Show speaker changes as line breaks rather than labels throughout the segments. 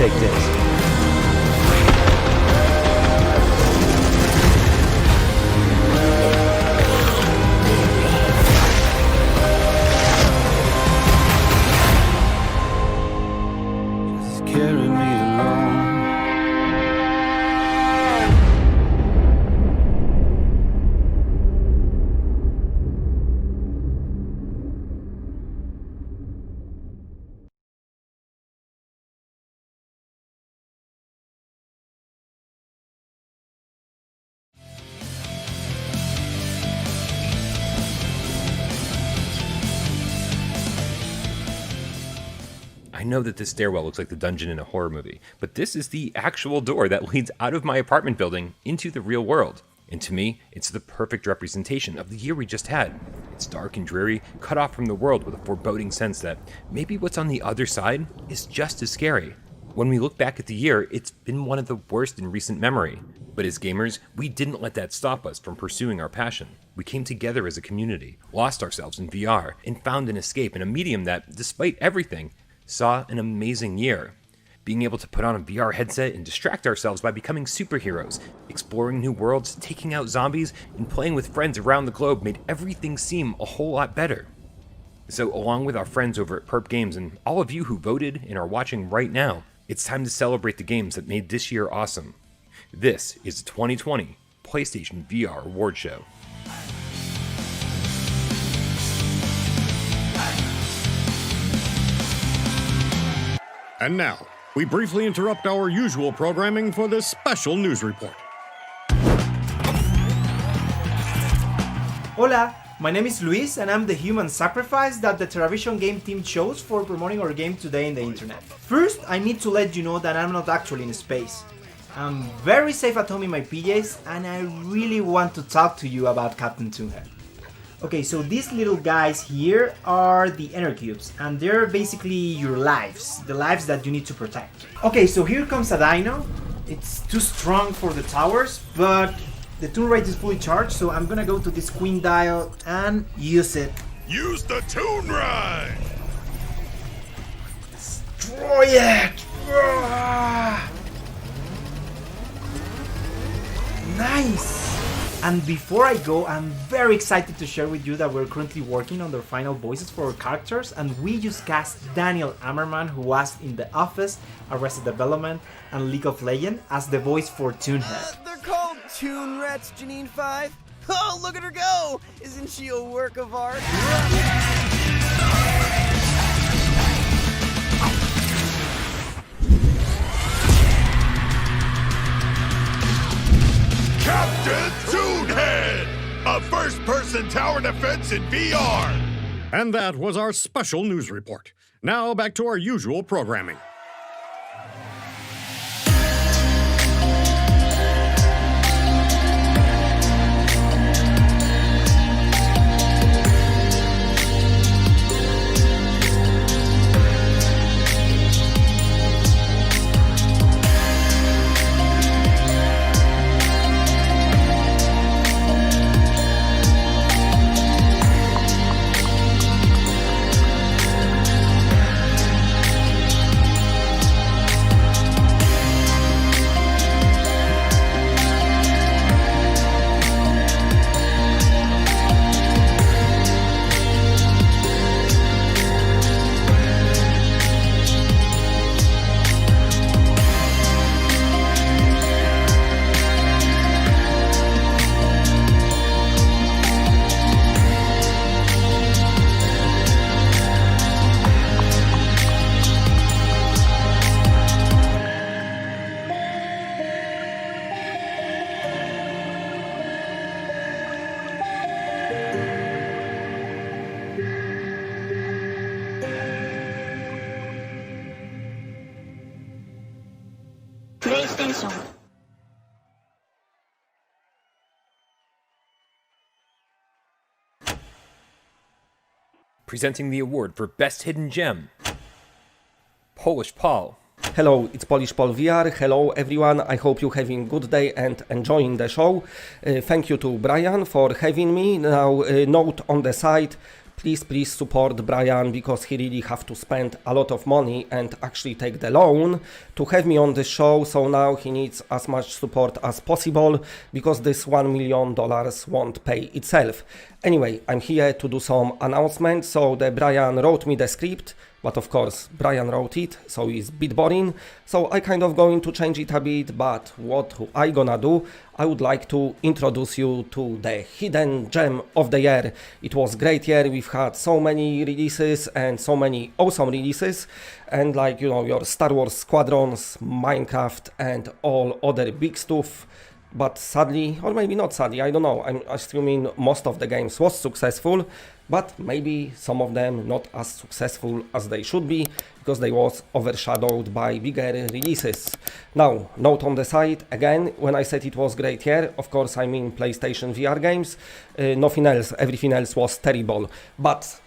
take this.
Carry me along.
I know that this stairwell looks like the dungeon in a horror movie, but this is the actual door that leads out of my apartment building into the real world. And to me, it's the perfect representation of the year we just had. It's dark and dreary, cut off from the world with a foreboding sense that maybe what's on the other side is just as scary. When we look back at the year, it's been one of the worst in recent memory. But as gamers, we didn't let that stop us from pursuing our passion. We came together as a community, lost ourselves in VR, and found an escape in a medium that, despite everything, saw an amazing year. Being able to put on a VR headset and distract ourselves by becoming superheroes, exploring new worlds, taking out zombies, and playing with friends around the globe made everything seem a whole lot better. So along with our friends over at Perp Games and all of you who voted and are watching right now, it's time to celebrate the games that made this year awesome. This is the 2020 PlayStation VR Award Show.
And now, we briefly interrupt our usual programming for this special news report.
Hola, my name is Luis and I'm the human sacrifice that the television game team chose for promoting our game today in the internet. First, I need to let you know that I'm not actually in space. I'm very safe at home in my PJs and I really want to talk to you about Captain Toonhead. Okay, so these little guys here are the energy cubes, and they're basically your lives, the lives that you need to protect. Okay, so here comes a dino. It's too strong for the towers, but the toon rate is fully charged, so I'm gonna go to this queen dial and use it.
Use the toon ride!
Destroy it! Nice! And before I go, I'm very excited to share with you that we're currently working on the final voices for our characters, and we just cast Daniel Ammerman, who was in The Office, Arrested Development, and League of Legends, as the voice for Toonhead.
They're called Toon Rats, Janine 5. Oh, look at her go! Isn't she a work of art?
Captain Toonhead! A first-person tower defense in VR!
And that was our special news report. Now back to our usual programming.
PlayStation.
Presenting the award for Best Hidden Gem, Polish Paul.
Hello, it's Polish Paul VR. Hello everyone, I hope you're having a good day and enjoying the show. Thank you to Brian for having me. Now, note on the side, please support Brian, because he really have to spend a lot of money and actually take the loan to have me on the show. So now he needs as much support as possible, because this $1 million won't pay itself. Anyway, I'm here to do some announcements. So Brian wrote me the script, but of course Brian wrote it, so it's a bit boring. So I kind of going to change it a bit, but what I gonna do, I would like to introduce you to the hidden gem of the year. It was great year, we've had so many releases and so many awesome releases, and like, you know, your Star Wars Squadrons, Minecraft and all other big stuff. But sadly, or maybe not sadly, I don't know, I'm assuming most of the games was successful, but maybe some of them not as successful as they should be, because they was overshadowed by bigger releases. Now, note on the side, again, when I said it was great year, of course I mean PlayStation VR games, nothing else, everything else was terrible. But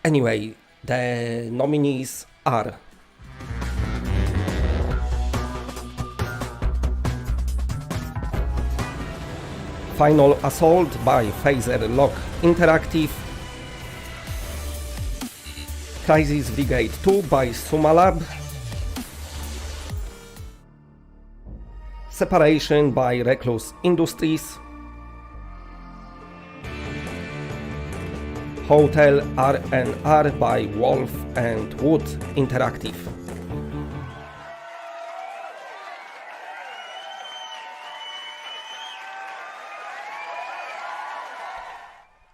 anyway, the nominees are Final Assault by Phaser Lock Interactive, Crisis Brigade 2 by Sumalab, Separation by Recluse Industries, Hotel R&R by Wolf and Wood Interactive.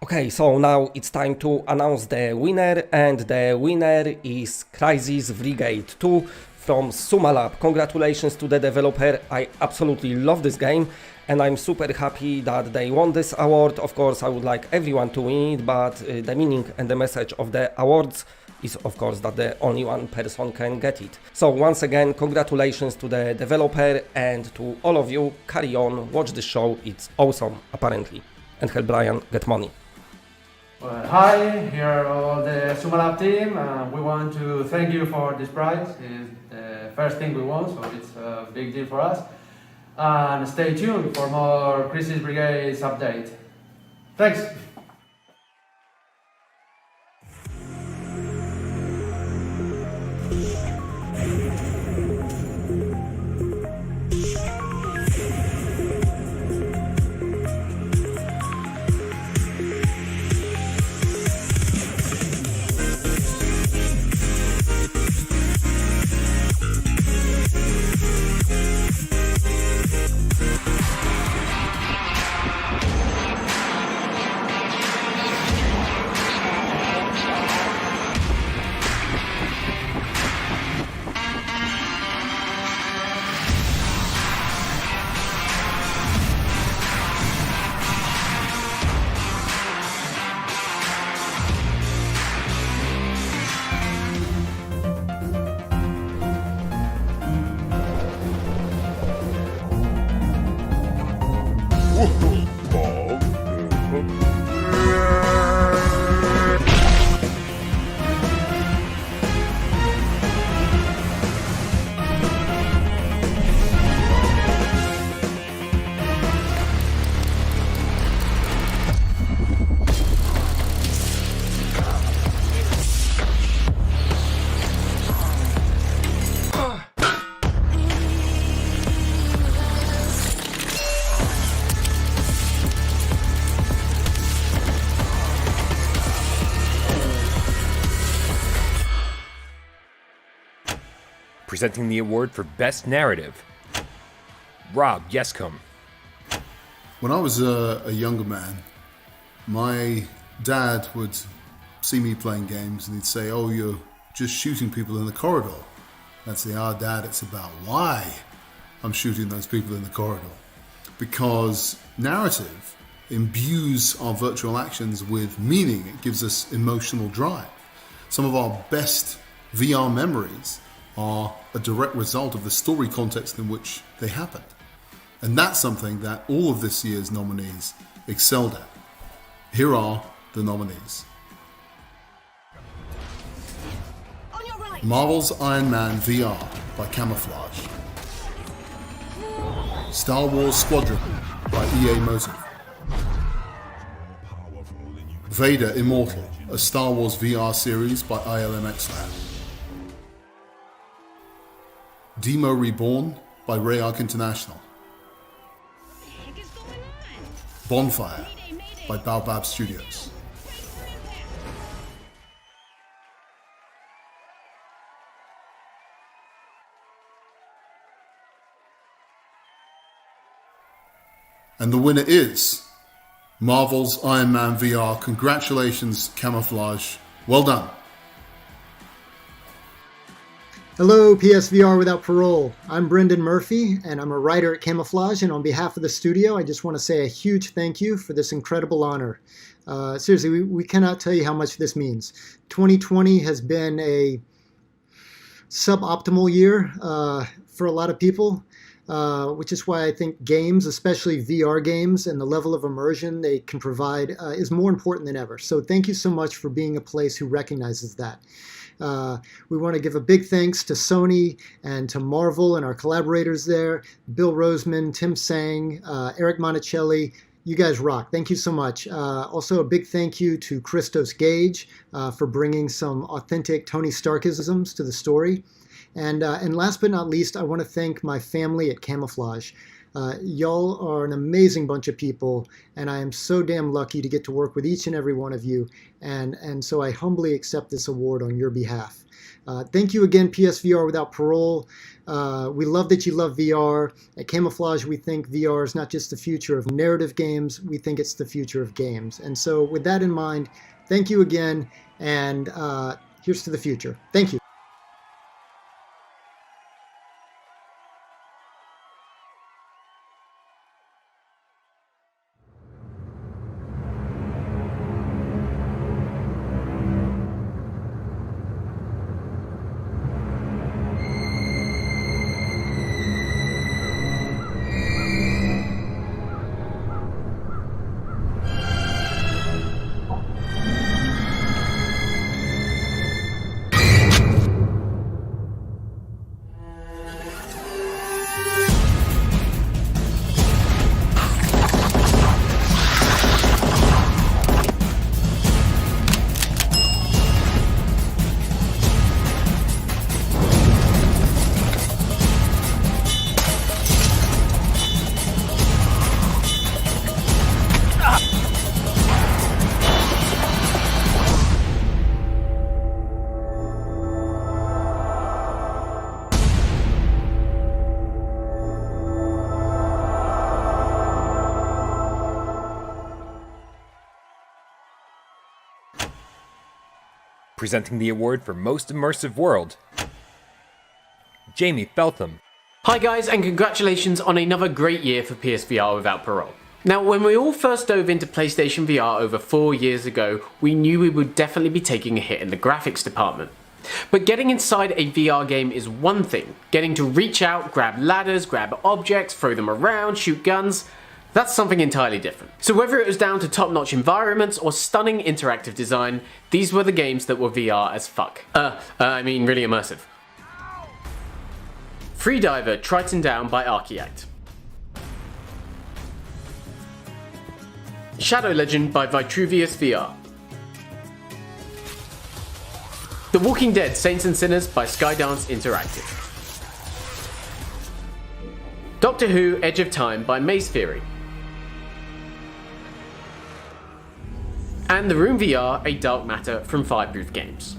Okay, so now it's time to announce the winner, and the winner is Crisis Brigade 2 from Sumalab. Congratulations to the developer, I absolutely love this game and I'm super happy that they won this award. Of course, I would like everyone to win it, but the meaning and the message of the awards is of course that the only one person can get it. So once again, congratulations to the developer, and to all of you, carry on, watch the show, it's awesome apparently, and help Brian get money.
Well, hi, here are all the Sumalab team. We want to thank you for this prize. It's the first thing we won, so it's a big deal for us. And stay tuned for more Crisis Brigade's update. Thanks!
Presenting the award for Best Narrative, Rob Yescombe.
When I was a younger man, my dad would see me playing games and he'd say, "Oh, you're just shooting people in the corridor." I'd say, "Ah, Dad, it's about why I'm shooting those people in the corridor." Because narrative imbues our virtual actions with meaning. It gives us emotional drive. Some of our best VR memories are a direct result of the story context in which they happened. And that's something that all of this year's nominees excelled at. Here are the nominees. Marvel's Iron Man VR by Camouflage. Star Wars Squadron by EA Motive. Vader Immortal, a Star Wars VR series by ILMX Lab. Demo Reborn by Rayark International. Bonfire by Baobab Studios. And the winner is Marvel's Iron Man VR. Congratulations, Camouflage. Well done.
Hello, PSVR Without Parole. I'm Brendan Murphy, and I'm a writer at Camouflage, and on behalf of the studio, I just want to say a huge thank you for this incredible honor. Seriously, we cannot tell you how much this means. 2020 has been a suboptimal year for a lot of people, which is why I think games, especially VR games, and the level of immersion they can provide is more important than ever. So thank you so much for being a place who recognizes that. We want to give a big thanks to Sony and to Marvel and our collaborators there, Bill Roseman, Tim Sang, Eric Monticelli. You guys rock. Thank you so much. Also, a big thank you to Christos Gage for bringing some authentic Tony Starkisms to the story. And last but not least, I want to thank my family at Camouflage. Y'all are an amazing bunch of people, and I am so damn lucky to get to work with each and every one of you, and so I humbly accept this award on your behalf. Thank you again, PSVR Without Parole. We love that you love VR. At Camouflage, we think VR is not just the future of narrative games, we think it's the future of games. And so with that in mind, thank you again, and here's to the future. Thank you.
Presenting the award for Most Immersive World, Jamie Feltham.
Hi guys, and congratulations on another great year for PSVR Without Parole. Now, when we all first dove into PlayStation VR over 4 years ago, we knew we would definitely be taking a hit in the graphics department. But getting inside a VR game is one thing. Getting to reach out, grab ladders, grab objects, throw them around, shoot guns, that's something entirely different. So whether it was down to top-notch environments or stunning interactive design, these were the games that were VR as fuck. I mean really immersive. Freediver Triton Down by Archaeact. Shadow Legend by Vitruvius VR. The Walking Dead Saints and Sinners by Skydance Interactive. Doctor Who Edge of Time by Maze Theory. And The Room VR, a Dark Matter from Firebooth Games.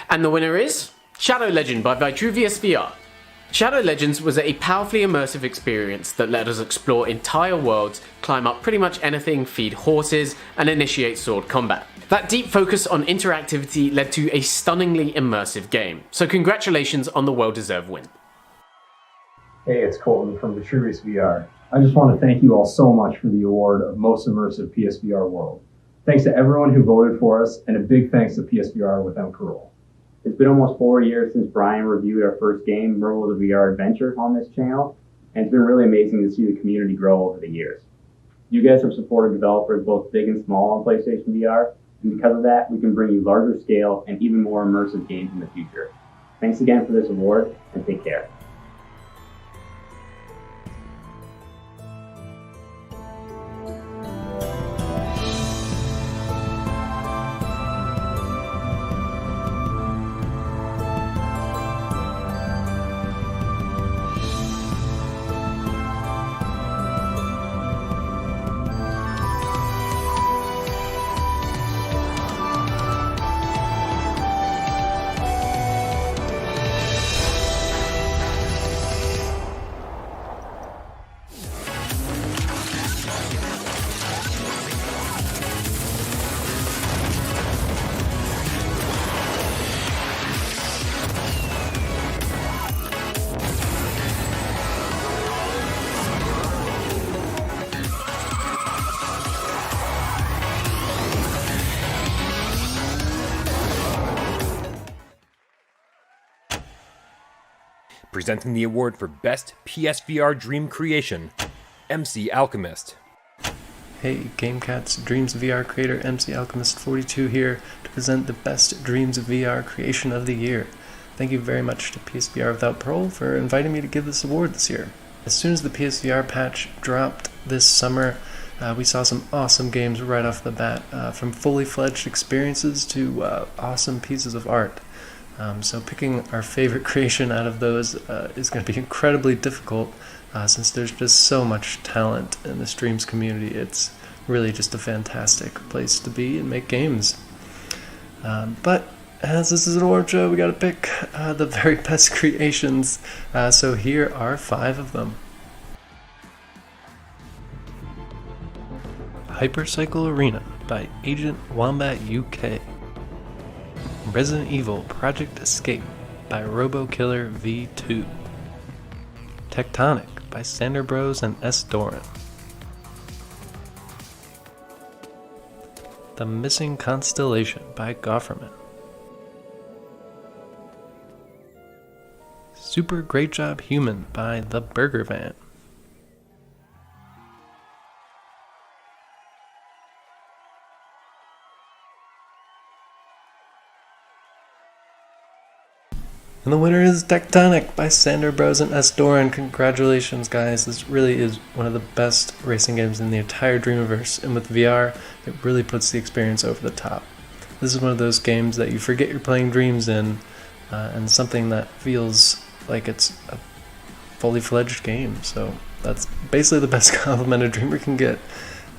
And the winner is Shadow Legend by Vitruvius VR. Shadow Legends was a powerfully immersive experience that let us explore entire worlds, climb up pretty much anything, feed horses, and initiate sword combat. That deep focus on interactivity led to a stunningly immersive game, so congratulations on the well-deserved win.
Hey, it's Colton from Vitruvius VR. I just want to thank you all so much for the award of Most Immersive PSVR World. Thanks to everyone who voted for us, and a big thanks to PSVR Without Parole.
It's been almost 4 years since Brian reviewed our first game, Merle the VR Adventure, on this channel, and it's been really amazing to see the community grow over the years. You guys have supported developers both big and small on PlayStation VR, and because of that, we can bring you larger scale and even more immersive games in the future. Thanks again for this award, and take care.
Presenting the award for Best PSVR Dream Creation, MC Alchemist.
Hey, GameCats, Dreams VR creator MC Alchemist 42 here to present the Best Dreams VR Creation of the Year. Thank you very much to PSVR Without Parole for inviting me to give this award this year. As soon as the PSVR patch dropped this summer, we saw some awesome games right off the bat, from fully fledged experiences to awesome pieces of art. So picking our favorite creation out of those is going to be incredibly difficult since there's just so much talent in the Dreams community. It's really just a fantastic place to be and make games. But as this is an award show, we got to pick the very best creations. So here are 5 of them. Hypercycle Arena by Agent Wombat UK. Resident Evil Project Escape by RoboKiller V2. Tectonic by Sander Bros and S. Doran. The Missing Constellation by Gofferman. Super Great Job Human by The Burger Van. And the winner is Tectonic by Sander Bros and S. Doran. Congratulations, guys. This really is one of the best racing games in the entire Dreamiverse, and with VR, it really puts the experience over the top. This is one of those games that you forget you're playing Dreams in, and something that feels like it's a fully fledged game. So that's basically the best compliment a dreamer can get,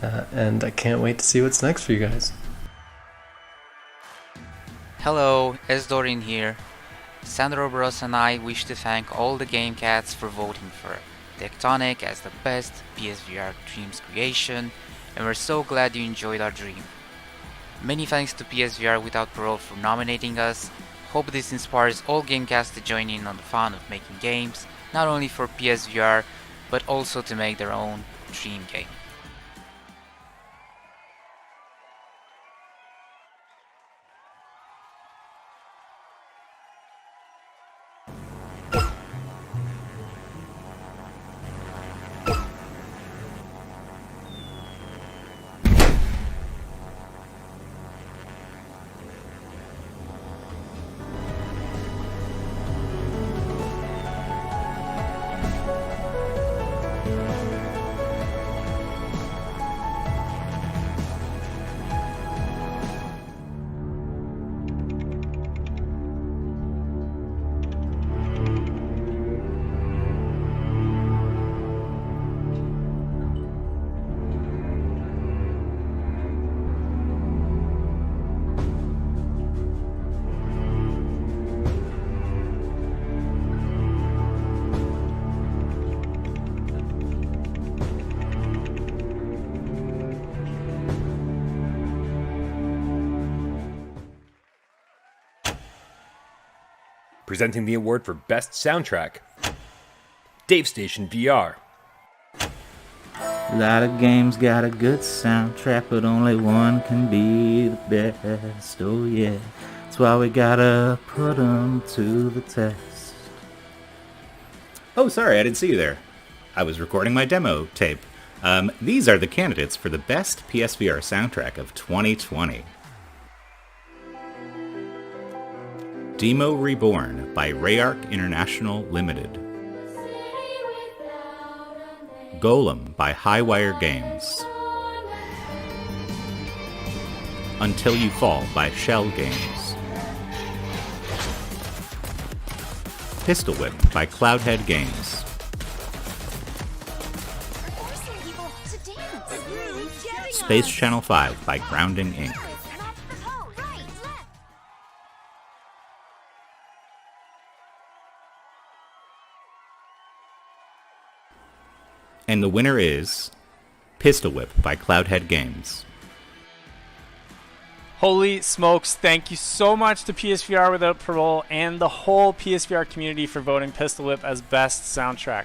and I can't wait to see what's next for you guys.
Hello, S. Doran here. Sandro Bros and I wish to thank all the GameCats for voting for Tectonic as the best PSVR Dreams creation, and we're so glad you enjoyed our dream. Many thanks to PSVR Without Parole for nominating us. Hope this inspires all GameCats to join in on the fun of making games, not only for PSVR, but also to make their own dream game.
Presenting the award for Best Soundtrack, Dave Station VR.
A lot of games got a good soundtrack, but only one can be the best. Oh yeah, that's why we gotta put them to the test.
Oh, sorry, I didn't see you there. I was recording my demo tape. These are the candidates for the best PSVR soundtrack of 2020. Demo Reborn by Rayark International Limited. Golem by Highwire Games. Until You Fall by Shell Games. Pistol Whip by Cloudhead Games. Space Channel 5 by Grounding Inc. And the winner is Pistol Whip by Cloudhead Games.
Holy smokes, thank you so much to PSVR Without Parole and the whole PSVR community for voting Pistol Whip as best soundtrack.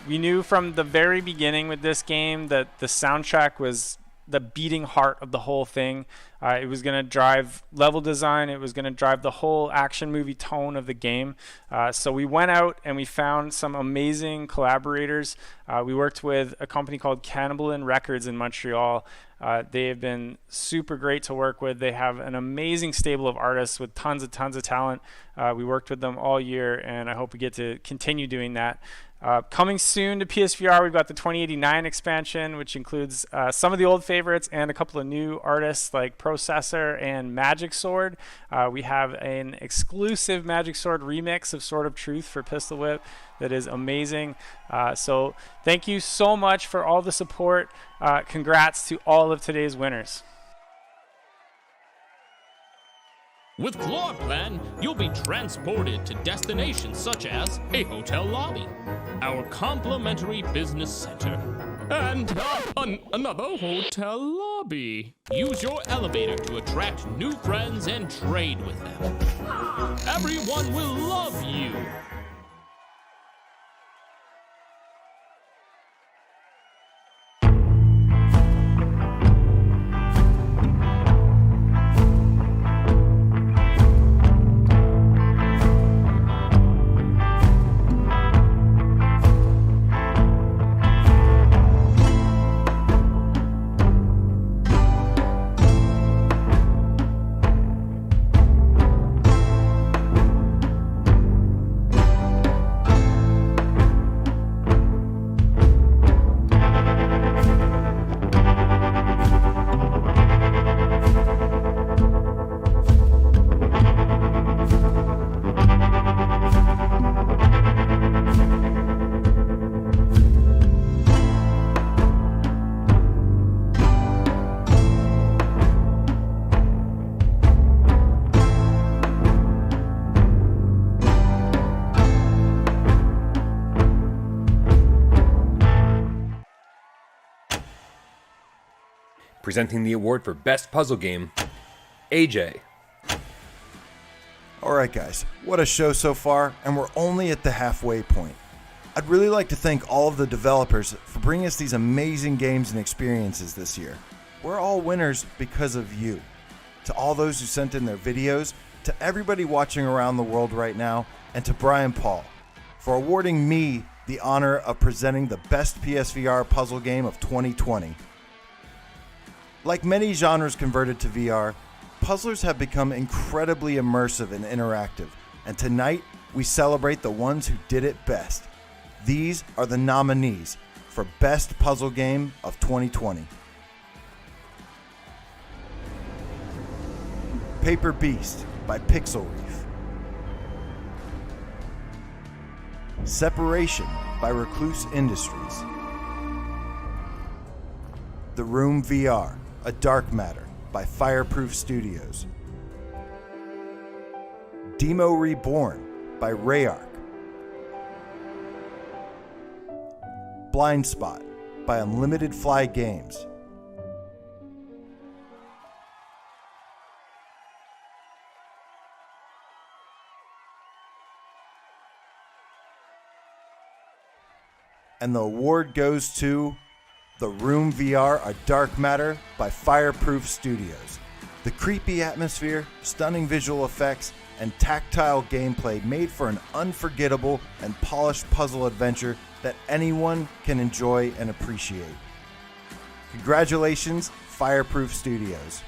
We knew from the very beginning with this game that the soundtrack was the beating heart of the whole thing. It was going to drive level design. It was going to drive the whole action movie tone of the game. So we went out and we found some amazing collaborators. We worked with a company called Cannibal Records in Montreal. They have been super great to work with. They have an amazing stable of artists with tons of talent. We worked with them all year, and I hope we get to continue doing that. Coming soon to PSVR, we've got the 2089 expansion, which includes some of the old favorites and a couple of new artists like Processor and Magic Sword. We have an exclusive Magic Sword remix of Sword of Truth for Pistol Whip that is amazing. So thank you so much for all the support. Congrats to all of today's winners.
With Floor Plan, you'll be transported to destinations such as a hotel lobby, our complimentary business center, and another hotel lobby. Use your elevator to attract new friends and trade with them. Everyone will love you.
Presenting the award for Best Puzzle Game, AJ.
Alright guys, what a show so far, and we're only at the halfway point. I'd really like to thank all of the developers for bringing us these amazing games and experiences this year. We're all winners because of you. To all those who sent in their videos, to everybody watching around the world right now, and to Brian Paul for awarding me the honor of presenting the best PSVR puzzle game of 2020. Like many genres converted to VR, puzzlers have become incredibly immersive and interactive, and tonight we celebrate the ones who did it best. These are the nominees for Best Puzzle Game of 2020. Paper Beast by Pixel Reef. Separation by Recluse Industries. The Room VR, A Dark Matter by Fireproof Studios. Demo Reborn by Rayark. Blind Spot by Unlimited Fly Games. And the award goes to The Room VR, A Dark Matter by Fireproof Studios. The creepy atmosphere, stunning visual effects, and tactile gameplay made for an unforgettable and polished puzzle adventure that anyone can enjoy and appreciate. Congratulations, Fireproof Studios.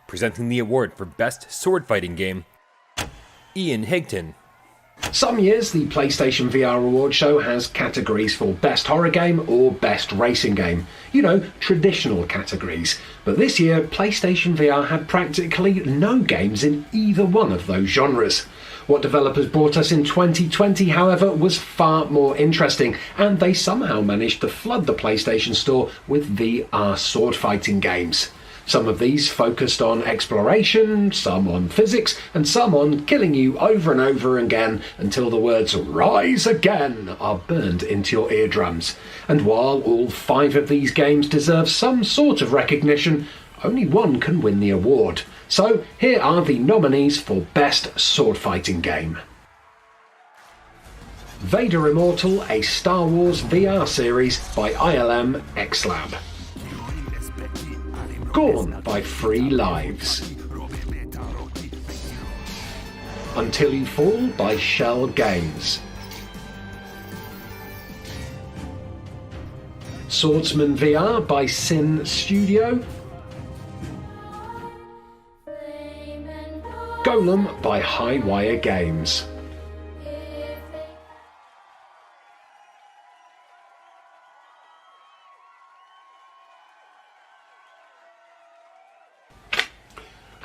Presenting the award for Best Sword Fighting Game, Ian Higton.
Some years, the PlayStation VR award show has categories for Best Horror Game or Best Racing Game. You know, traditional categories. But this year, PlayStation VR had practically no games in either one of those genres. What developers brought us in 2020, however, was far more interesting, and they somehow managed to flood the PlayStation Store with VR sword fighting games. Some of these focused on exploration, some on physics, and some on killing you over and over again until the words "Rise Again" are burned into your eardrums. And while all 5 of these games deserve some sort of recognition, only one can win the award. So here are the nominees for Best Sword Fighting Game. Vader Immortal, a Star Wars VR series by ILM X-Lab. Gorn by Free Lives. Until You Fall by Shell Games. Swordsman VR by Sin Studio. Golem by Highwire Games.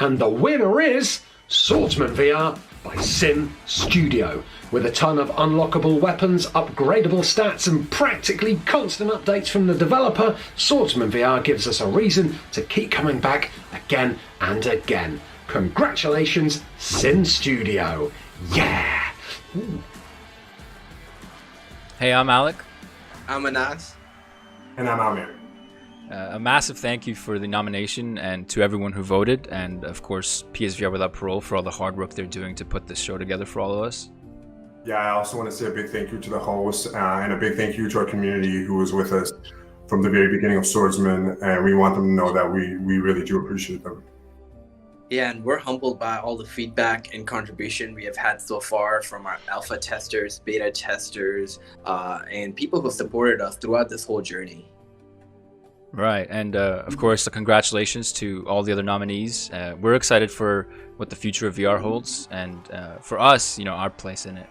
And the winner is Swordsman VR by Sin Studio. With a ton of unlockable weapons, upgradable stats, and practically constant updates from the developer, Swordsman VR gives us a reason to keep coming back again and again. Congratulations, Sin Studio. Yeah! Ooh.
Hey, I'm Alec.
I'm Anas.
And I'm Amir.
A massive thank you for the nomination and to everyone who voted, and of course PSVR Without Parole for all the hard work they're doing to put this show together for all of us.
Yeah, I also want to say a big thank you to the hosts and a big thank you to our community who was with us from the very beginning of Swordsman, and we want them to know that we really do appreciate them.
Yeah, and we're humbled by all the feedback and contribution we have had so far from our alpha testers, beta testers, and people who supported us throughout this whole journey.
Right, and of course, congratulations to all the other nominees. We're excited for what the future of VR holds, and for us, you know, our place in it.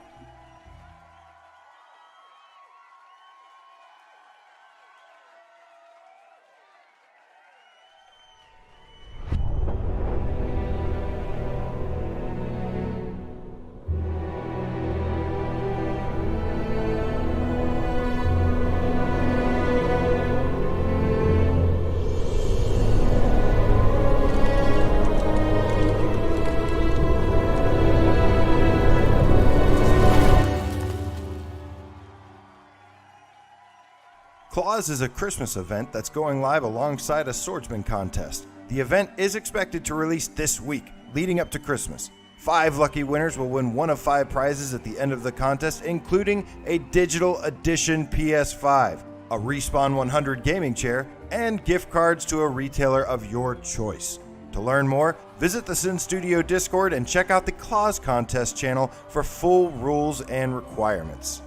Claws is a Christmas event that's going live alongside a swordsman contest. The event is expected to release this week, leading up to Christmas. 5 lucky winners will win one of 5 prizes at the end of the contest, including a digital edition PS5, a Respawn 100 gaming chair, and gift cards to a retailer of your choice. To learn more, visit the Sin Studio Discord and check out the Claws contest channel for full rules and requirements.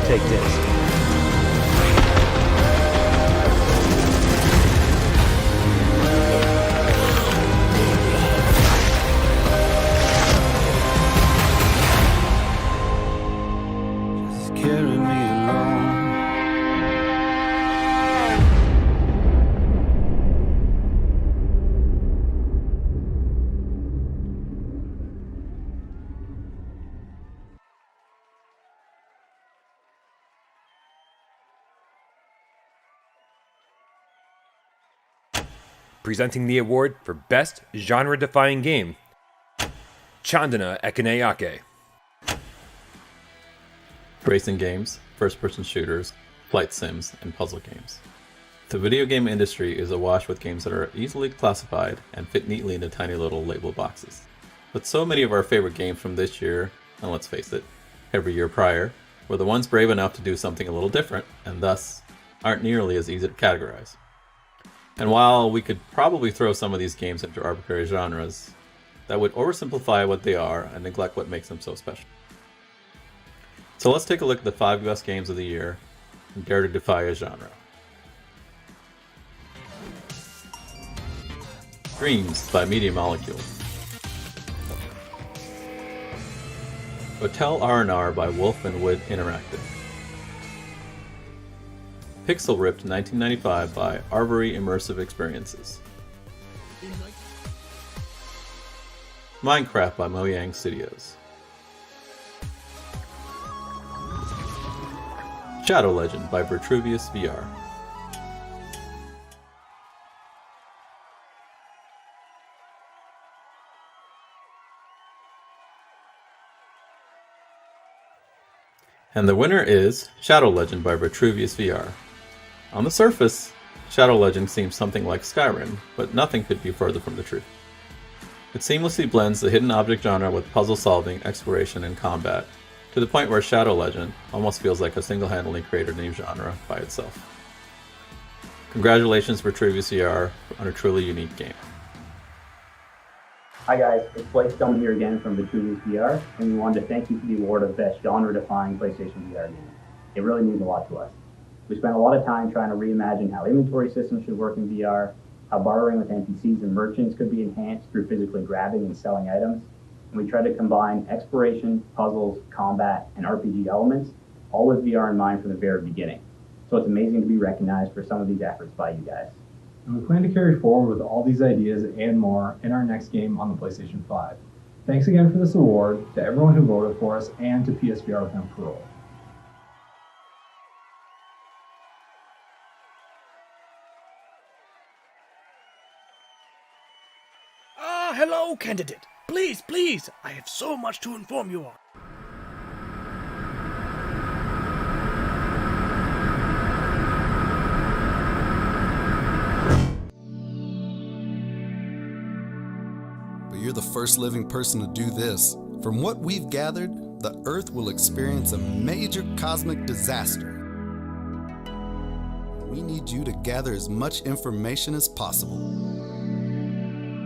Take this.
Just carry me along.
Presenting the award for Best Genre-Defying Game, Chandana Ekaneyake.
Racing games, first-person shooters, flight sims, and puzzle games. The video game industry is awash with games that are easily classified and fit neatly into tiny little label boxes. But so many of our favorite games from this year, and let's face it, every year prior, were the ones brave enough to do something a little different, and thus aren't nearly as easy to categorize. And while we could probably throw some of these games into arbitrary genres that would oversimplify what they are and neglect what makes them so special. So let's take a look at the 5 best games of the year and dare to defy a genre. Dreams by Media Molecule. Hotel R&R by Wolf and Wood Interactive. Pixel Ripped 1995 by Arbory Immersive Experiences. Minecraft by Mojang Studios. Shadow Legend by Vitruvius VR. And the winner is Shadow Legend by Vitruvius VR. On the surface, Shadow Legend seems something like Skyrim, but nothing could be further from the truth. It seamlessly blends the hidden object genre with puzzle solving, exploration, and combat, to the point where Shadow Legend almost feels like a single-handedly created new genre by itself. Congratulations Vitruvius VR on a truly unique game.
Hi guys, it's Blake Stone here again from Vitruvius VR, and we wanted to thank you for the award of Best Genre-Defying PlayStation VR Game. It really means a lot to us. We spent a lot of time trying to reimagine how inventory systems should work in VR, how bartering with NPCs and merchants could be enhanced through physically grabbing and selling items, and we tried to combine exploration, puzzles, combat, and RPG elements, all with VR in mind from the very beginning. So it's amazing to be recognized for some of these efforts by you guys.
And we plan to carry forward with all these ideas and more in our next game on the PlayStation 5. Thanks again for this award to everyone who voted for us and to PSVR without Parole.
Hello, candidate. Please, I have so much to inform you on.
But you're the first living person to do this. From what we've gathered, the Earth will experience a major cosmic disaster. We need you to gather as much information as possible.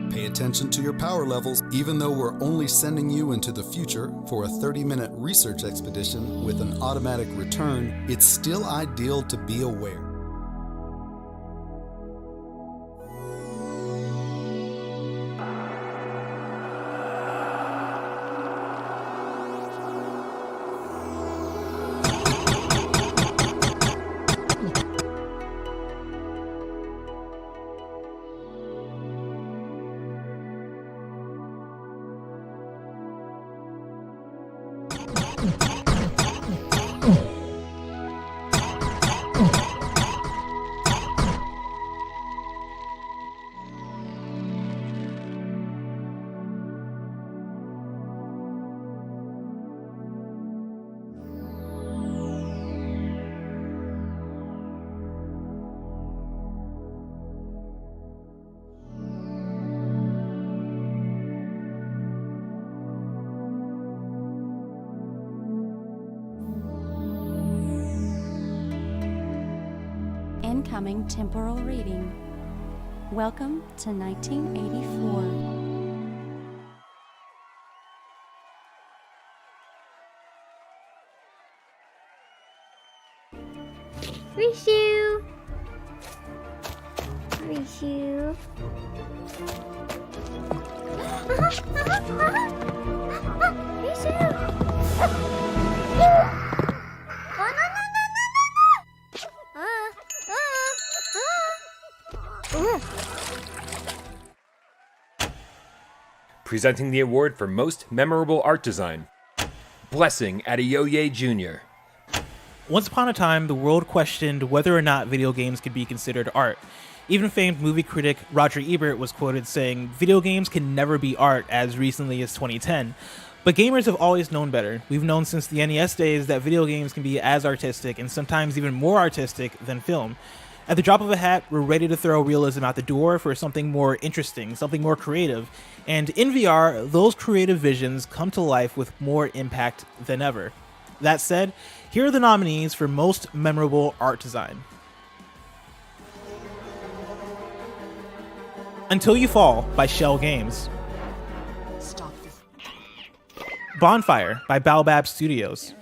Pay attention to your power levels, even though we're only sending you into the future for a 30-minute research expedition with an automatic return. It's still ideal to be aware.
Incoming temporal reading. Welcome to 1984.
Rishu! Rishu!
Presenting the award for Most Memorable Art Design, Blessing Adeoye Jr.
Once upon a time, the world questioned whether or not video games could be considered art. Even famed movie critic Roger Ebert was quoted saying, "Video games can never be art," as recently as 2010. But gamers have always known better. We've known since the NES days that video games can be as artistic and sometimes even more artistic than film. At the drop of a hat, we're ready to throw realism out the door for something more interesting, something more creative. And in VR, those creative visions come to life with more impact than ever. That said, here are the nominees for Most Memorable Art Design. Until You Fall by Shell Games. Bonfire by Baobab Studios.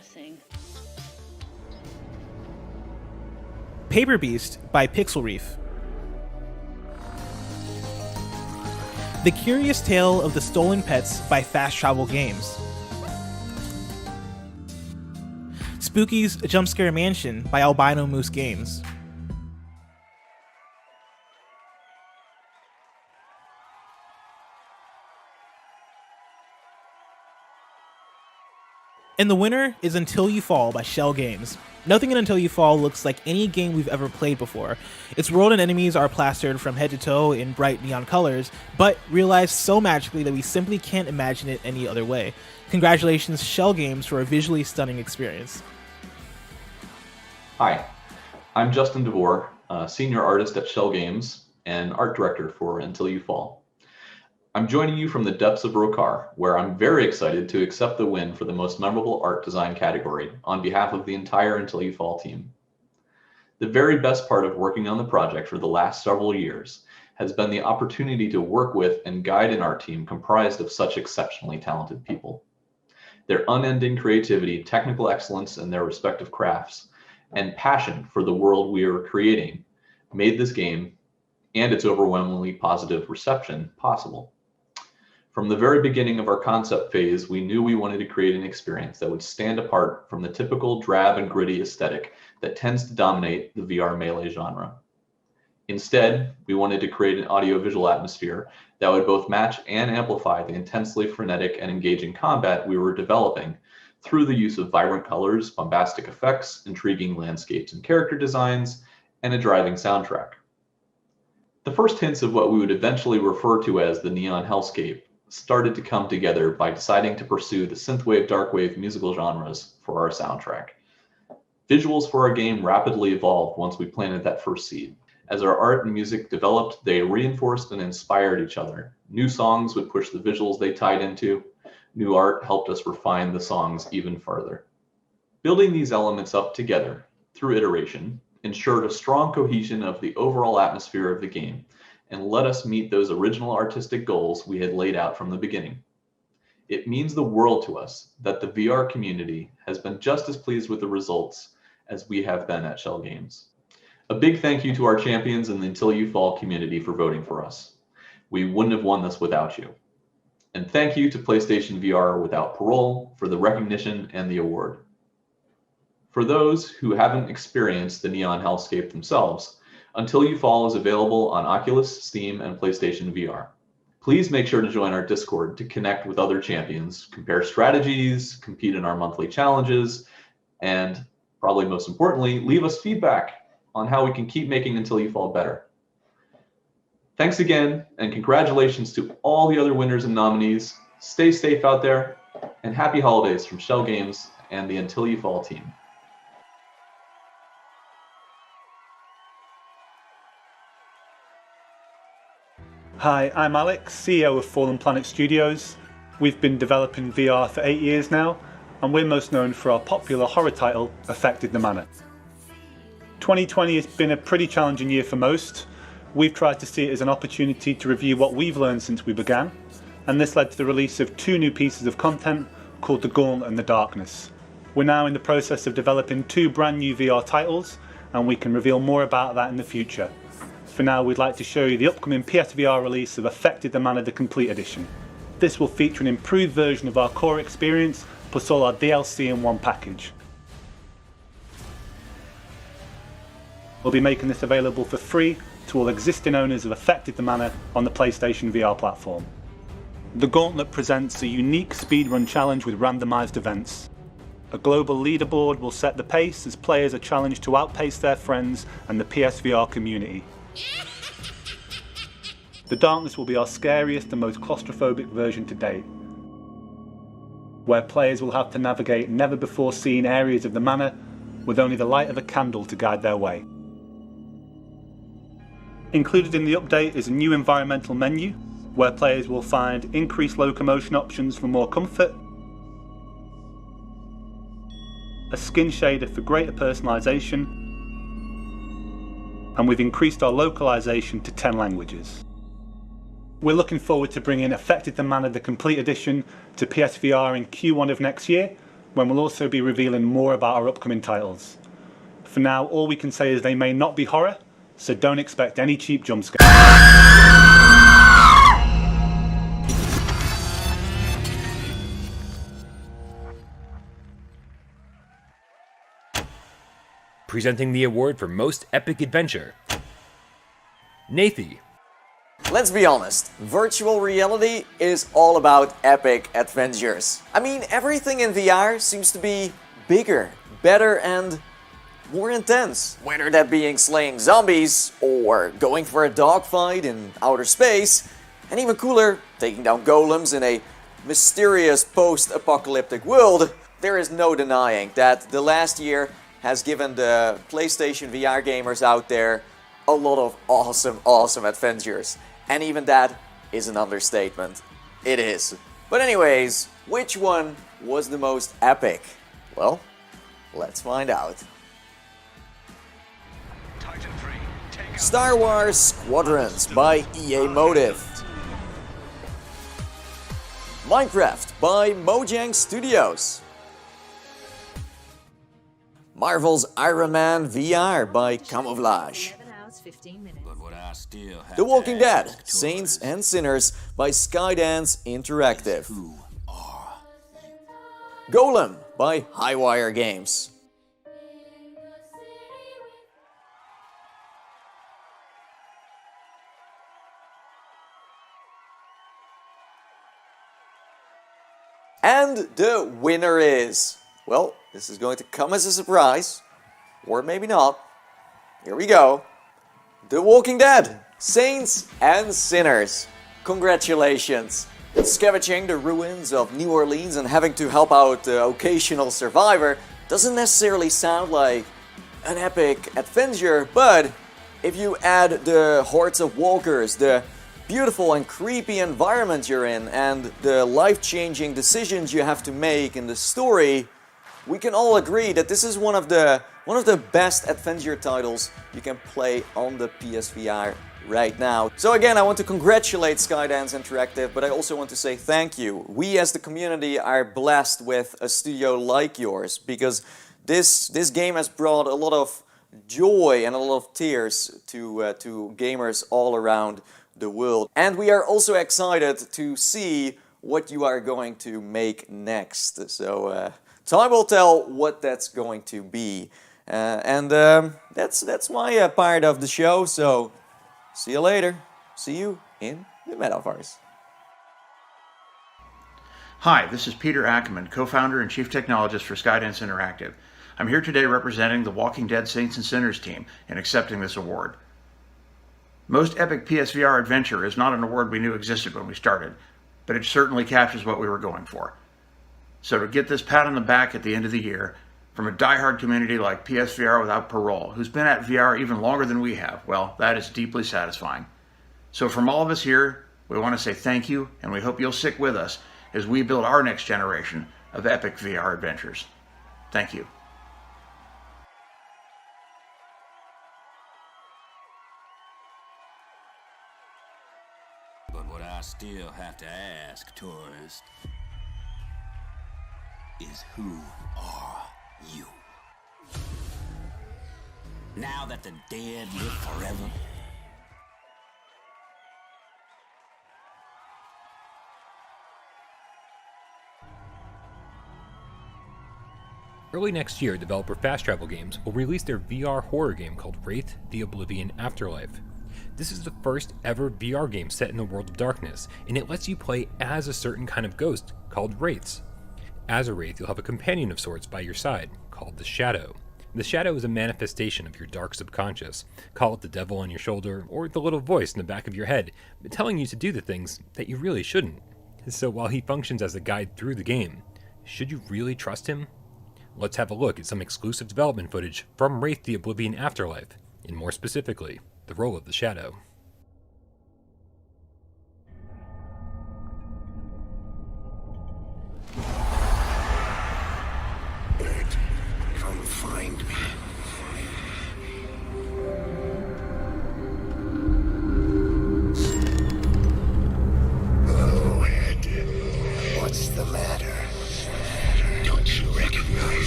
Paper Beast by Pixel Reef. The Curious Tale of the Stolen Pets by Fast Travel Games. Spooky's Jumpscare Mansion by Albino Moose Games. And the winner is Until You Fall by Shell Games. Nothing in Until You Fall looks like any game we've ever played before. Its world and enemies are plastered from head to toe in bright neon colors, but realized so magically that we simply can't imagine it any other way. Congratulations, Shell Games, for a visually stunning experience.
Hi, I'm Justin DeVore, senior artist at Shell Games and art director for Until You Fall. I'm joining you from the depths of Rokar, where I'm very excited to accept the win for the most memorable art design category on behalf of the entire Until You Fall team. The very best part of working on the project for the last several years has been the opportunity to work with and guide an art team comprised of such exceptionally talented people. Their unending creativity, technical excellence in their respective crafts, and passion for the world we are creating made this game and its overwhelmingly positive reception possible. From the very beginning of our concept phase, we knew we wanted to create an experience that would stand apart from the typical drab and gritty aesthetic that tends to dominate the VR Melee genre. Instead, we wanted to create an audiovisual atmosphere that would both match and amplify the intensely frenetic and engaging combat we were developing through the use of vibrant colors, bombastic effects, intriguing landscapes and character designs, and a driving soundtrack. The first hints of what we would eventually refer to as the neon hellscape started to come together by deciding to pursue the synthwave darkwave musical genres for our soundtrack. Visuals for our game rapidly evolved once we planted that first seed. As our art and music developed, they reinforced and inspired each other. New songs would push the visuals they tied into. New art helped us refine the songs even further. Building these elements up together through iteration ensured a strong cohesion of the overall atmosphere of the game and let us meet those original artistic goals we had laid out from the beginning. It means the world to us that the VR community has been just as pleased with the results as we have been at Shell Games. A big thank you to our champions in the Until You Fall community for voting for us. We wouldn't have won this without you. And thank you to PlayStation VR without Parole for the recognition and the award. For those who haven't experienced the neon hellscape themselves, Until You Fall is available on Oculus, Steam, and PlayStation VR. Please make sure to join our Discord to connect with other champions, compare strategies, compete in our monthly challenges, and probably most importantly, leave us feedback on how we can keep making Until You Fall better. Thanks again, and congratulations to all the other winners and nominees. Stay safe out there, and happy holidays from Shell Games and the Until You Fall team.
Hi, I'm Alex, CEO of Fallen Planet Studios. We've been developing VR for 8 years now, and we're most known for our popular horror title, Affected the Manor. 2020 has been a pretty challenging year for most. We've tried to see it as an opportunity to review what we've learned since we began, and this led to the release of 2 new pieces of content called The Gauntlet and The Darkness. We're now in the process of developing 2 brand new VR titles, and we can reveal more about that in the future. For now, we'd like to show you the upcoming PSVR release of Affected the Manor, the Complete Edition. This will feature an improved version of our core experience, plus all our DLC in one package. We'll be making this available for free to all existing owners of Affected the Manor on the PlayStation VR platform. The Gauntlet presents a unique speedrun challenge with randomised events. A global leaderboard will set the pace as players are challenged to outpace their friends and the PSVR community. The Darkness will be our scariest and most claustrophobic version to date, where players will have to navigate never-before-seen areas of the manor with only the light of a candle to guide their way. Included in the update is a new environmental menu, where players will find increased locomotion options for more comfort, a skin shader for greater personalisation, and we've increased our localisation to 10 languages. We're looking forward to bringing Affected the Manor the Complete Edition to PSVR in Q1 of next year, when we'll also be revealing more about our upcoming titles. For now, all we can say is they may not be horror, so don't expect any cheap jump scares.
Presenting the award for Most Epic Adventure, Nathy.
Let's be honest, virtual reality is all about epic adventures. I mean, everything in VR seems to be bigger, better, and more intense. Whether that being slaying zombies, or going for a dogfight in outer space, and even cooler, taking down golems in a mysterious post-apocalyptic world, there is no denying that the last year has given the PlayStation VR gamers out there a lot of awesome adventures. And even that is an understatement. It is. But anyways, which one was the most epic? Well, let's find out. Star Wars Squadrons by EA Motive. Minecraft by Mojang Studios. Marvel's Iron Man VR by Camouflage. The Walking Dead, Saints and Sinners by Skydance Interactive. Golem by Highwire Games. And the winner is, well, this is going to come as a surprise, or maybe not. Here we go. The Walking Dead, Saints and Sinners. Congratulations. Scavenging the ruins of New Orleans and having to help out the occasional survivor doesn't necessarily sound like an epic adventure, but if you add the hordes of walkers, the beautiful and creepy environment you're in, and the life-changing decisions you have to make in the story, we can all agree that this is one of the best adventure titles you can play on the PSVR right now. So again, I want to congratulate Skydance Interactive, but I also want to say thank you. We as the community are blessed with a studio like yours, because this game has brought a lot of joy and a lot of tears to gamers all around the world. And we are also excited to see what you are going to make next. So time will tell what that's going to be. That's my part of the show, so see you later. See you in the metaverse.
Hi, this is Peter Ackerman, co-founder and chief technologist for Skydance Interactive. I'm here today representing the Walking Dead Saints and Sinners team in accepting this award. Most Epic PSVR Adventure is not an award we knew existed when we started, but it certainly captures what we were going for. So to get this pat on the back at the end of the year, from a diehard community like PSVR Without Parole, who's been at VR even longer than we have, well, that is deeply satisfying. So from all of us here, we want to say thank you, and we hope you'll stick with us as we build our next generation of epic VR adventures. Thank you.
But what I still have to ask, tourist, is who are you? Now that the dead live forever,
Early next year, developer Fast Travel Games will release their VR horror game called Wraith: The Oblivion Afterlife. This is the first ever VR game set in the world of darkness, and it lets you play as a certain kind of ghost called Wraiths. As a Wraith, you'll have a companion of sorts by your side, called the Shadow. The Shadow is a manifestation of your dark subconscious. Call it the devil on your shoulder, or the little voice in the back of your head, telling you to do the things that you really shouldn't. So while he functions as a guide through the game, should you really trust him? Let's have a look at some exclusive development footage from Wraith: The Oblivion Afterlife, and more specifically, the role of the Shadow.
come find me.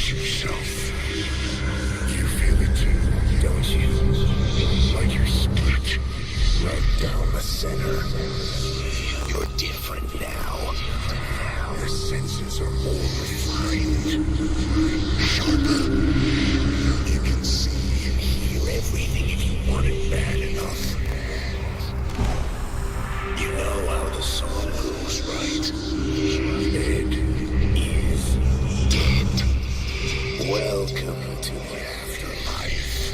Brace yourself. You feel it too, don't you? Like you're split right down the center. You're different now. Your senses are more refined, sharper. You can see and hear everything if you want it bad enough. You know how the song goes, right? Ed is dead. Welcome to the afterlife.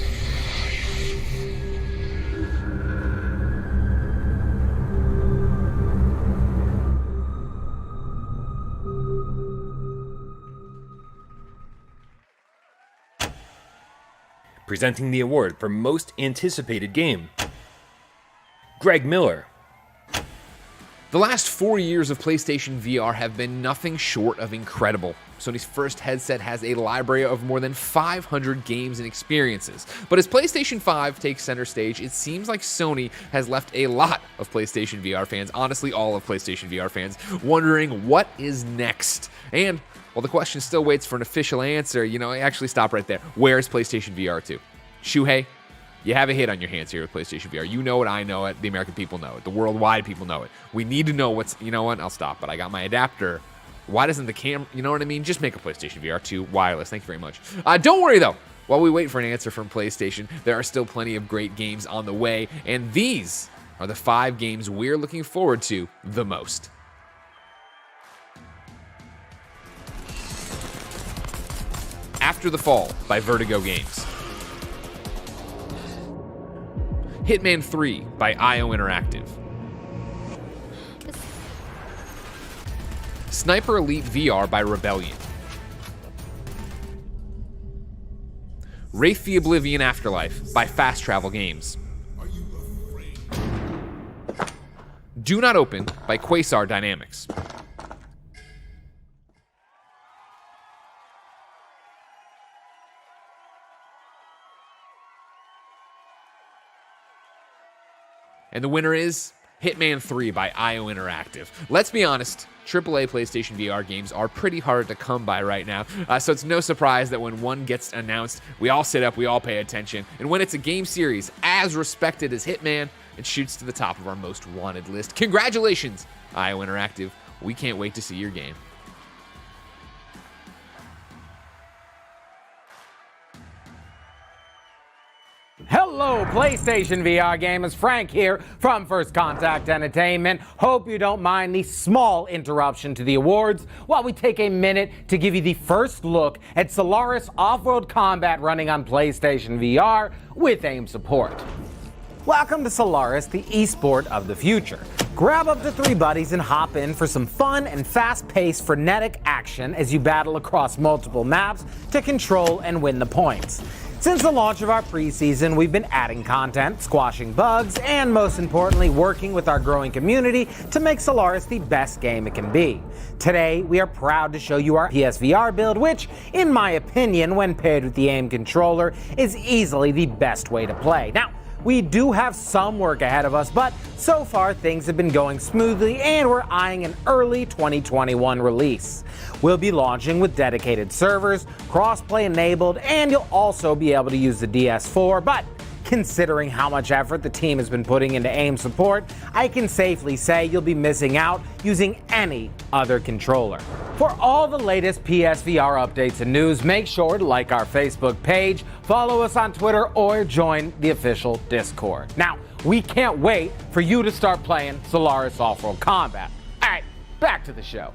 Presenting the award for most anticipated game, Greg Miller.
The last 4 years of PlayStation VR have been nothing short of incredible. Sony's first headset has a library of more than 500 games and experiences. But as PlayStation 5 takes center stage, it seems like Sony has left a lot of PlayStation VR fans, honestly all of PlayStation VR fans, wondering what is next. And while the question still waits for an official answer, actually stop right there. Where's PlayStation VR 2? Shuhei, you have a hit on your hands here with PlayStation VR. You know it, I know it, the American people know it, the worldwide people know it. We need to know what's, you know what, I'll stop, but I got my adapter. Why doesn't the camera, you know what I mean? Just make a PlayStation VR 2 wireless. Thank you very much. Don't worry though. While we wait for an answer from PlayStation, there are still plenty of great games on the way, and these are the 5 games we're looking forward to the most. After the Fall by Vertigo Games. Hitman 3 by IO Interactive. Sniper Elite VR by Rebellion. Wraith the Oblivion Afterlife by Fast Travel Games. Do Not Open by Quasar Dynamics. And the winner is Hitman 3 by IO Interactive. Let's be honest, AAA PlayStation VR games are pretty hard to come by right now, so it's no surprise that when one gets announced, we all sit up, we all pay attention, and when it's a game series as respected as Hitman, it shoots to the top of our most wanted list. Congratulations, IO Interactive. We can't wait to see your game.
Hello, PlayStation VR gamers. Frank here from First Contact Entertainment. Hope you don't mind the small interruption to the awards while we take a minute to give you the first look at Solaris Off-Road Combat running on PlayStation VR with AIM support. Welcome to Solaris, the esport of the future. Grab up to 3 buddies and hop in for some fun and fast-paced frenetic action as you battle across multiple maps to control and win the points. Since the launch of our preseason, we've been adding content, squashing bugs, and most importantly, working with our growing community to make Solaris the best game it can be. Today, we are proud to show you our PSVR build, which, in my opinion, when paired with the AIM controller, is easily the best way to play. Now, we do have some work ahead of us, but so far things have been going smoothly and we're eyeing an early 2021 release. We'll be launching with dedicated servers, crossplay enabled, and you'll also be able to use the DS4, but considering how much effort the team has been putting into AIM support, I can safely say you'll be missing out using any other controller. For all the latest PSVR updates and news, make sure to like our Facebook page, follow us on Twitter, or join the official Discord. Now, we can't wait for you to start playing Solaris Off-Road Combat. All right, back to the show.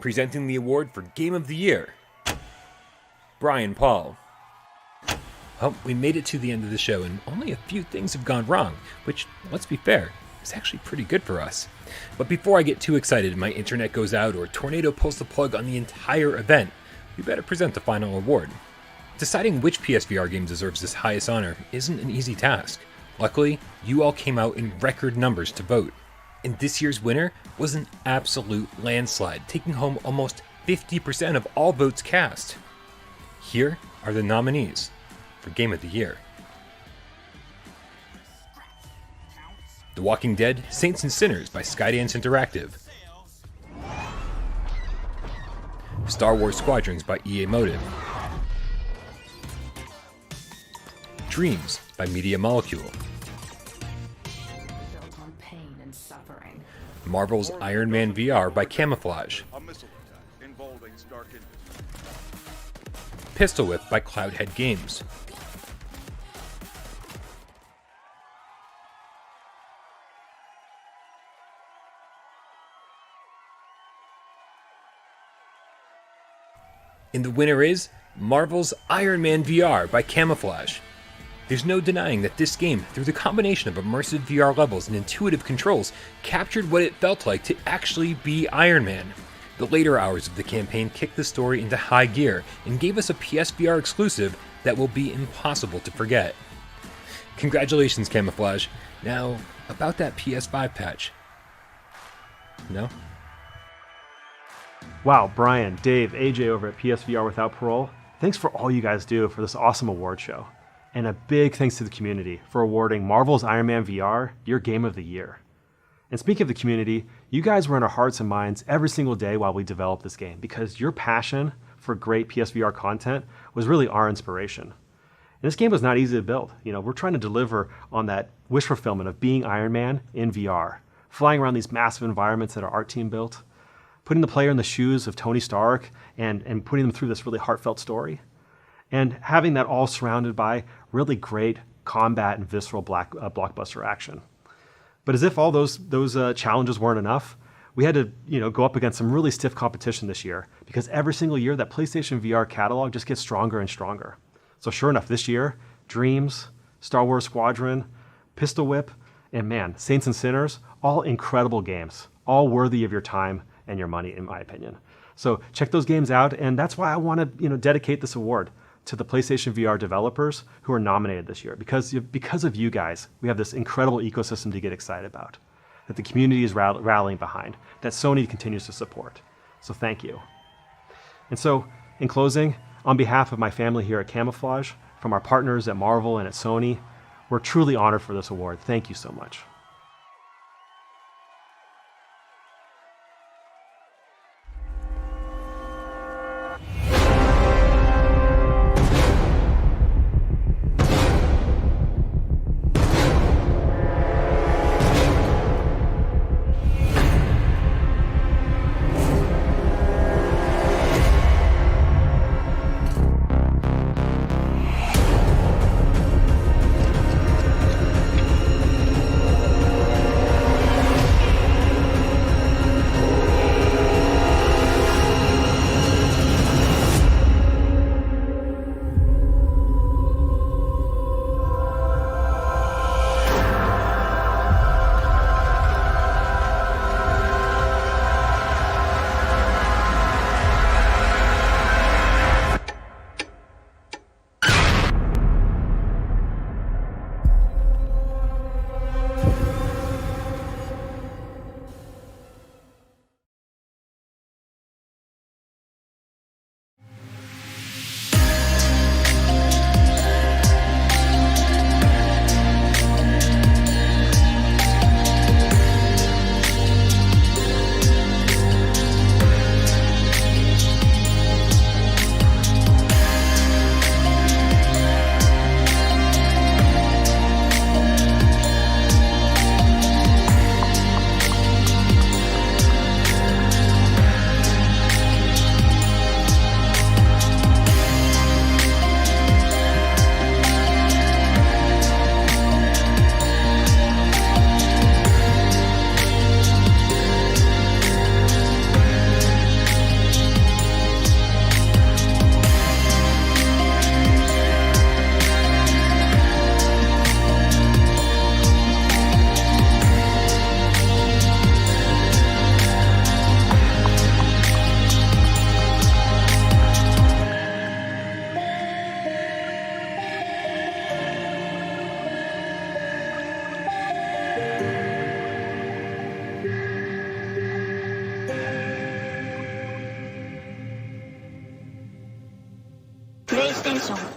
Presenting the award for Game of the Year, Brian Paul. Well, we made it to the end of the show, and only a few things have gone wrong, which, let's be fair, is actually pretty good for us. But before I get too excited and my internet goes out or Tornado pulls the plug on the entire event, we better present the final award. Deciding which PSVR game deserves this highest honor isn't an easy task. Luckily, you all came out in record numbers to vote. And this year's winner was an absolute landslide, taking home almost 50% of all votes cast. Here are the nominees for Game of the Year. The Walking Dead: Saints and Sinners by Skydance Interactive. Star Wars Squadrons by EA Motive. Dreams by Media Molecule. Marvel's Iron Man VR by Camouflage. Pistol Whip by Cloudhead Games. And the winner is Marvel's Iron Man VR by Camouflage. There's no denying that this game, through the combination of immersive VR levels and intuitive controls, captured what it felt like to actually be Iron Man. The later hours of the campaign kicked the story into high gear and gave us a PSVR exclusive that will be impossible to forget. Congratulations, Camouflage. Now, about that PS5 patch. No?
Wow, Brian, Dave, AJ over at PSVR Without Parole, thanks for all you guys do for this awesome award show. And a big thanks to the community for awarding Marvel's Iron Man VR your Game of the Year. And speaking of the community, you guys were in our hearts and minds every single day while we developed this game because your passion for great PSVR content was really our inspiration. And this game was not easy to build. We're trying to deliver on that wish fulfillment of being Iron Man in VR, flying around these massive environments that our art team built, putting the player in the shoes of Tony Stark and putting them through this really heartfelt story. And having that all surrounded by really great combat and visceral blockbuster action. But as if all those challenges weren't enough, we had to go up against some really stiff competition this year because every single year that PlayStation VR catalog just gets stronger and stronger. So sure enough, this year, Dreams, Star Wars Squadron, Pistol Whip, and Saints and Sinners, all incredible games, all worthy of your time and your money, in my opinion. So check those games out, and that's why I want to dedicate this award to the PlayStation VR developers who are nominated this year. Because of you guys, we have this incredible ecosystem to get excited about, that the community is rallying behind, that Sony continues to support. So thank you. And so, in closing, on behalf of my family here at Camouflage, from our partners at Marvel and at Sony, we're truly honored for this award. Thank you so much.
PlayStation